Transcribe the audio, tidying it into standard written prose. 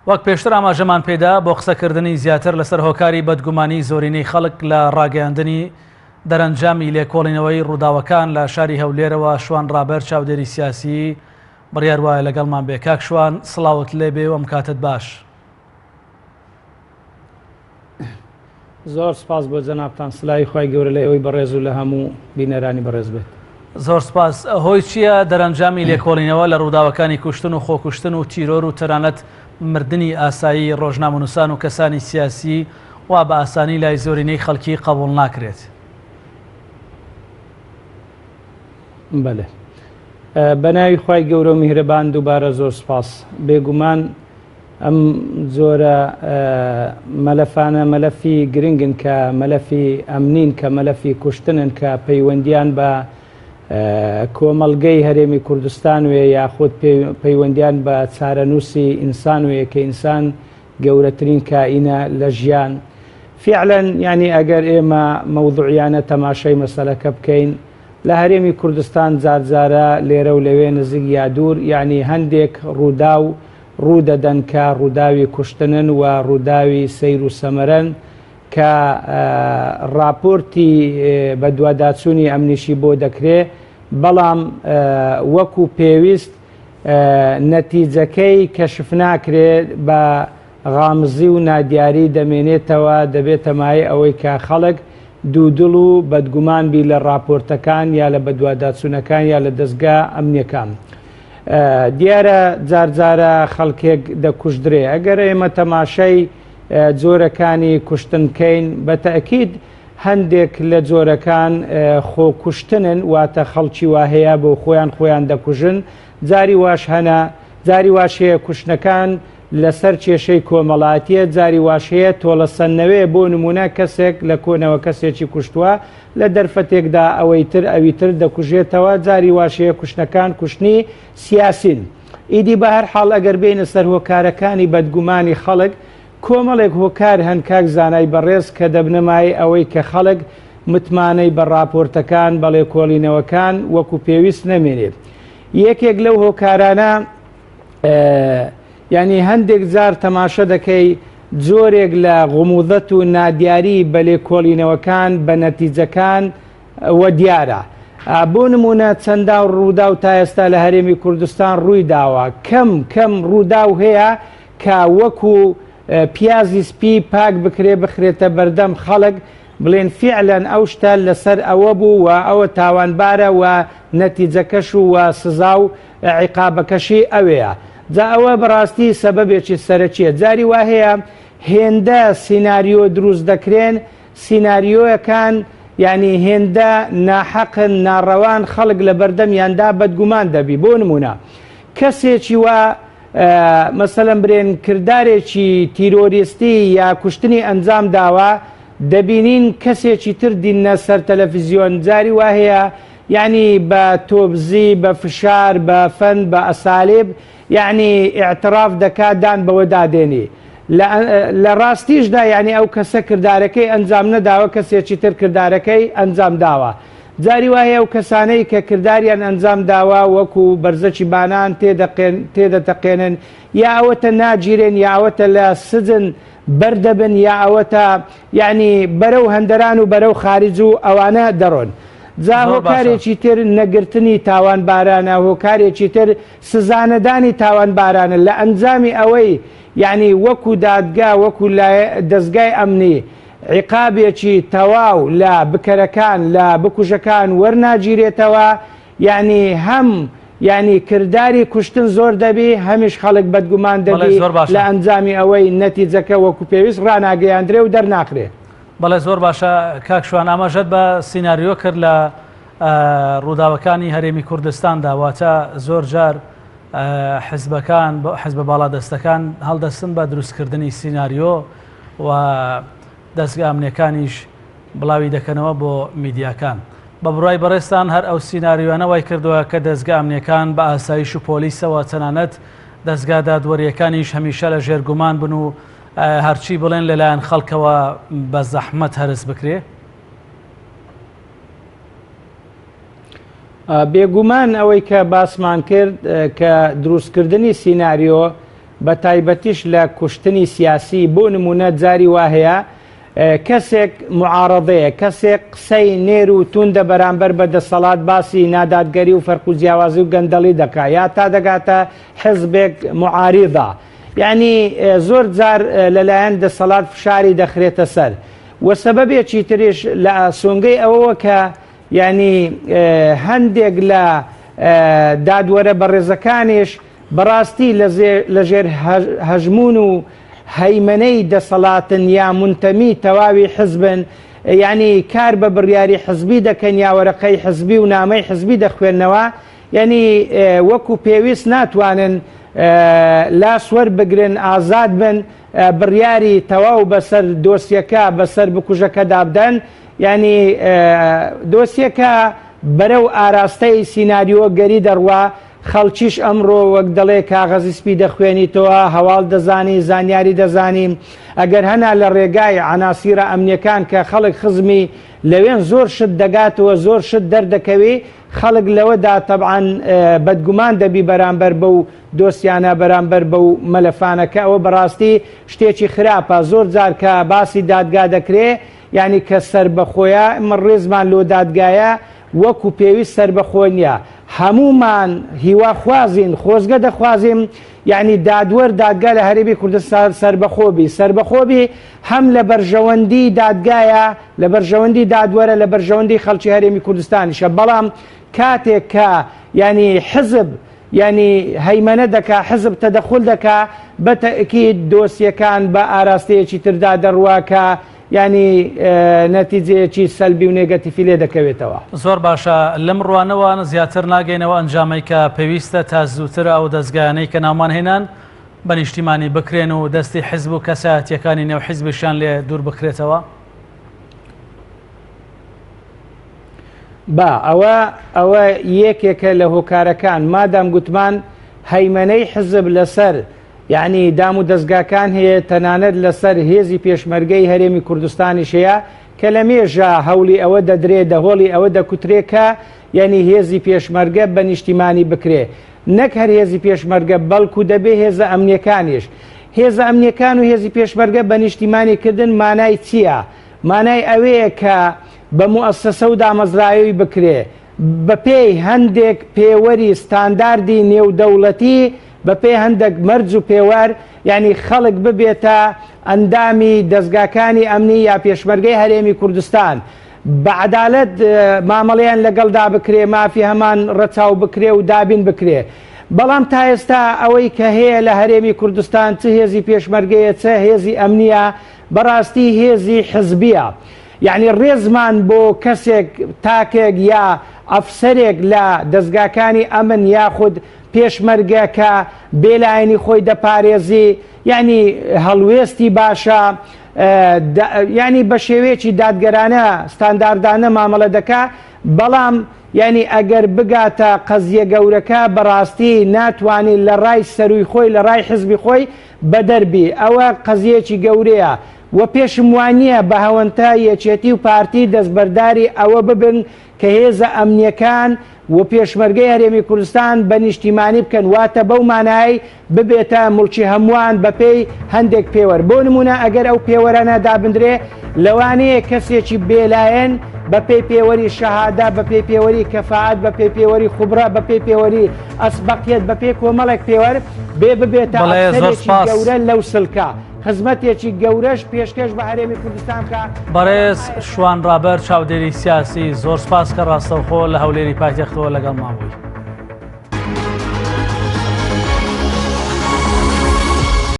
وەک پێشتر ئاماژەمان پێدا بۆ قسەکردنی زیاتر لەسەر هۆکاری بەدگومانی زۆرینەی خەڵک لە ڕاگەیاندنی دەرەنجامی لێکۆڵینەوەی ڕووداوەکان لە شاری هەولێرەوە شوان ڕابەر چاودێری سیاسی بڕیار وایە لەگەڵمان بێ. کاک شوان سڵاوت لێبێ و ئەم کاتت باش. زۆر سپاس بۆ جەنابتان، سلای خی گەورە لە ئەوەی بەڕێز و لە هەموو بینەرانی بەڕێز بێت. زۆر سپاس. هۆی چییە دەرەنجامی لێکۆڵینەوە لە ڕووداوەکانی کوشتن و خۆکوشتن و تیرۆر و تەنانەت مردنی ئاسایی ڕۆژنامەنووسان و کەسانی سیاسی وا بە ئاسانی لای زۆرینەی خەڵکی قبوڵ ناکرێت؟ بەڵێ، بە ناوی خی گەورە و میهرەبان دووبارە زۆر سپاس. بێگومان ئەم جۆرە مەلەفانە مەلەفی گرنگن کە مەلەفی ئەمنین، کە مەلەفی کوشتنن، کە پەیوەندیان بە کۆمەڵگەی هەرێمی کوردستان وێ یاخود پەیوەندیان بە چارەنووسی ئینسان وێ کە ئینسان گەورەترین کائینە لە ژیان. فعلەن ینی ئەگەر ئێمە مەوضوعیانە تەماشای مەسەلەکە بکەین لە هەرێمی کوردستان جارجارە لێرە و لەوێ نزیک یا دوور یعنی هەندێک ڕوودا و ڕوودەدەن کە ڕووداوی کوشتنن و ڕووداوی سەیر و سەمەرەن کە راپۆرتی بە دوواداچوونی ئەمنیشی بۆ دەکرێت، بەڵام وەکو پێویست نەتیجەکەی کەشف ناکرێت بە غامزی و نادیاری دەمێنێتەوە، دەبێتە مای ئەوەی کە خەڵک دوودڵ و بەدگومان بی لە راپۆرتەکان یا لە بەدواداچوونەکان یا لە دەستگا ئەمنیەکان. دیارە جارجارە خەڵکێک دەکوژدرێ. ئەگەر ئێمە تەماشای جۆرەکانی کوشتنکەین بە تەئکید هەندێک لە جۆرەکان خۆکوشتنن، واتە خەڵکی وا هەیە بۆ خۆیان دەکوژن. جاری واش هەنە، جاری واشەیە کوشتنەکان لەسەر کێشەی کۆمەڵاتیە، جاری واشەیە تۆڵەسەنەوەی بۆ نمونە کەسێک لە کۆنەوە کەسێکی کوشتووە لە دەرفەتێکدا ئەوەی تر دەکوژێتەوە، جاری واشەیە کوشتنەکان کوشتنی سیاسین. ئیدی بە هەر حاڵ ئەگەر بینە سەر هۆکارەکانی بەدگومانی خەڵک، کۆمەڵێک هۆکار هەن کاک زانای بەڕێز کە دەبنەمای ئەوەی کە خەڵک متمانەی بە راپۆرتەکان بەڵێ کۆڵینەوەکان وەکو پێویست نەمێنێت. یەکێک لەو هۆکارانە ینی هەندێک جار تەماشە دەکەی جۆرێک لە غموضەت و نادیاری بە لێکۆڵینەوەکان بە نەتیجەکان وە دیارە. بۆ نمونە چەندا ڕوودا و تا ئێستا لە هەرێمی کوردستان ڕووی داوە، کەم ڕوودا و هەیە کە وەکو پیازی سپی پاک بخرێتە بەردەم خەڵک بڵێن فعلەن ئەو شتە لەسەر ئەوە بوو و ئەوە تاوانبارە و نەتیجەکەش و سزا و عیقابەکەشی ئەوەیە. جا ئەوە بەڕاستی سەبەبێکی سەرەکیە. جاری وا هەیە هێندە سیناریۆ دروست دەکرێن، سیناریۆیەکان ینی هێندە ناحەقن ناڕەوان خەڵک لە بەردەمیاندا بەدگومان دەبی. بۆ نمونە کەسێکی وە مەسەلەن برێن کردارێکی تیرۆریستی یا کوشتنی ئەنجام داوە، دەبینین کەسێکی تر دینە سەر تەلەڤیزیۆن، جاری وا هەیە یعنی بە تۆبزی بە فشار بە فەن بە ئەسالێب یعنی ئاعتراف دەکات دان بەوە دادێنی. لە ڕاستیشدا یعنی ئەو کەسە کردارەکەی ئەنجام نەداوە، کەسێکی تر کردارەکەی ئەنجام داوە. جاری وایە ئەو کەسانەی کە کرداریان ئەنجام داوە وەکو بەرزەکی بانان تێدەتەقێنن، یا ئەوەتە ناگیرێن، یا ئەوەتە لە سجن بەردەبن، یا ئەوەتە یعنی بەرەو هەندەران و بەرەو خارج و ئەوانە دەڕۆن. جا هۆکارێکی تر نەگرتنی تاوانبارانە، هۆکارێکی تر سزانەدانی تاوانبارانە لە ئەنجامی ئەوەی یعنی وەکو دادگا وەکو دەستگای ئەمنی عیقابێکی تەواو لە بکەرەکان لە بکوژەکان وەرناگیرێتەوە، یعنی هەم یعنی کردداری کوشتن زۆر دەبی، هەمیش خەڵک بەدگومان دەبی لە ئەنجامی ئەوەی نەتیجەکە وەکو پێویست ڕناگەیاندرێ و دەرناکرێت. بەڵێ زۆر باشە کاک شوان، ئاماژەت بە سیناریۆ کرد لە ڕووداوەکانی هەرێمی کوردستاندا، واتە زۆر جار حزبەکان حزبە باڵادەستەکان هەڵدەستن بە دروستکردنی سیناریۆ و دەستگا ئەمنیەکانیش بڵاوی دەکەنەوە بۆ میدیاکان. بە بڕای بەڕێستان هەر ئەو سیناریۆانە وای کردووە کە دەستگا ئەمنیەکان بە ئاسایش و پۆلیسەوە تەنانەت دەستگا دادوەریەکانیش هەمیشە لە ژێرگومان بن و هەرچی بڵێن لەلایەن خەڵکەوە بە زەحمەت هەرس بکرێ. بێگومان ئەوەی کە باسمان کرد کە دروستکردنی سیناریۆ بە تایبەتیش لە کوشتنی سیاسی بۆ نمونە جاری وا هەیە کەسێک معارەضەیە کەسێک قسەی نێر و توندە بەرامبەر بە دەسەڵات باسی نادادگەری و فەرق و جیاوازی و گەندەڵی دەکات یا تا دەگاتە حزبێک معاریضە یعنی زۆر جار لەلایەن دەسەڵات فشاری دەخرێتە سەر و سەبەبێکی تریش لە سۆنگەی ئەوەوە کە ینی هەندێک لە دادوەرە بەڕێزەکانیش بەڕاستی لەژێر هەژمون و هەیمنەی دەسەڵاتن یا منتەمی تەواوی حزبن ینی کار بە بڕیاری حزبی دەکەن یا وەرەقەی حزبی و نامەی حزبی دەخوێنەوە ینی وەکو پێویست ناتوانن لاسوەر بگرن ئازاد بن بڕیاری تەواو بەسەر دۆسیەکە بەسەر بکوژەکە دابدەن ینی دۆسیەکە بەرەو ئاراستەی سیناریۆ گەری دەڕوا خەڵکیش ئەمڕۆ وەک دەڵێ کاغەزی سپی دەخوێنیتەوە هەواڵ دەزانی زانیاری دەزانیم ئەگەر هەنا لە ڕێگای عناسیرە ئەمنیەکان کە خەڵک خزمی لەوێن زۆر شت دەگاتەوە زۆر شت دەردەکەوی خەڵک لەوەدا تەبعاً بەدگومان دەبی بەرامبەر بەو دۆسیانە بەرامبەر بەو مەلەفانەکە ئەوە بەڕاستی شتێکی خراپە زۆر جار کە باسی دادگا دەکرێ ینی کە سەر بەخۆیە ئمە ڕێزمان لۆ دادگایە وەکو پێویست سەر بەخۆ نیە هەمومان هیوا خوازین خۆزگە دەخوازیم یعنی دادوەر دادگا لە هەرێمی کوردستان سربەخۆبی سربەخۆبی هەم لە بەرژەوەندی دادگایە لە بەرژەوەندی دادوەرە لە بەرژەوەندی خەڵکی هەرێمی کوردستانیشە بەڵام کاتێک کە ینی حزب ینی هەیمەنە دەکا حزب تەدەخل دەکا بەتەئکید دۆسیەکان بە ئاراستەیەکی تردا دەڕواکە ینی نەتیجەیەکی سەلبی و نێگەتیفی لێ دەکەوێتەوە زۆر باشە لەم ڕوانەوە زیاتر ناگەینەوە ئەنجامەی کە پێویستە تا زووتر ئەو دەستگایانەی کە ناومان هێنان بە نیشتیمانی بکرێن و دەستی حیزب و کەسایەتیەکانی نێو حیزبیشان لێ دوور بکرێتەوە با ئەوە یەکێکە لە هۆکارەکان مادام گوتمان هەیمەنەی حزب لەسەر یعنی دام و دەستگاکان هەیە تەنانەت لەسەر هێزی پێشمەرگەی هەرێمی کوردستانیش هەیە کە لە مێژە هەولی ئەوە دەدرێ دەهۆڵی ئەوە دەکوترێکە یعنی هێزی پێشمەرگە بە نیشتیمانی بکرێ نەک هەر هێزی پێشمەرگە بەڵکو دەبێ هێزە ئەمنیەکانیش هێزە ئەمنیەکان و هێزی پێشمەرگە بە نیشتیمانیکردن مانای چییە؟ مانای ئەوەیە کە بە موەسسە و دامەزرایی بکرێ بە پێی هەندێک پێوەری ستانداردی نێودەوڵەتی بەپێ هەندێک مەرج و پێوەر ینی خەڵک ببێتە ئەندامی دەستگاکانی ئەمنی یا پێشمەرگەی هەرێمی کوردستان بە عەدالەت مامەڵەیان لەگەڵدا بکرێ مافی هەمان ڕەچاو بکرێ و دابین بکرێ بەڵام تا ئێستا ئەوەی کە هەیە لە هەرێمی کوردستان چ هێزی پێشمەرگەیە چه هێزی ئەمنیە بەڕاستی هێزی حزبیە یعنی ڕێزمان بۆ کەسێک تاکێک یا ئەفسەرێک لە دەستگاکانی ئەمن یاخود پێشمەرگەکە بێلایەنی خۆی دەپارێزی ینی هەڵوێستی باشە ینی بە شێوەیەکی دادگەرانە ستانداردانە مامەڵە دەکا بەڵام ینی ئەگەر بگاتە قەزیە گەورەکە بەڕاستی ناتوانێت لە ڕای سەروی خۆی لە ڕای حزبی خۆی بەدەربی ئەوە قەزیەکی گەورەیە و پێشم وانییە بە هەوەنتە یەکێتی و پارتی دەستبەرداری ئەوە ببن کە هێزە ئەمنیەکان و پێشمەرگەی هەرێمی کوردستان بە نیشتیمانی بکەن واتە بەو مانایی ببێتە مڵکی هەمووان بەپێی هەندێک پێوەەر بۆ نمونە ئەگەر ئەو پێوەرانە دابدرێ لەوانەیە کەسێکی بێلایەن بەپێی پێوەری شەهادا بەپێی پێوەری کەفاعەت بەپێی پێوەری خوبرا بەپێی پێوەری ئەسبەقیەت بەپێی کۆمەڵێک پێوەر ببێتە گەورە لەو سلکە خزمەتێکی گەورەش پێشکەش بە هەرێمی کوردستان کە بەڕێز شوان ڕابەر چاودێری سیاسی زۆر سپاس کە ڕاستەوخۆ لە هەولێری پایتەختەوە لەگەڵ مابووی.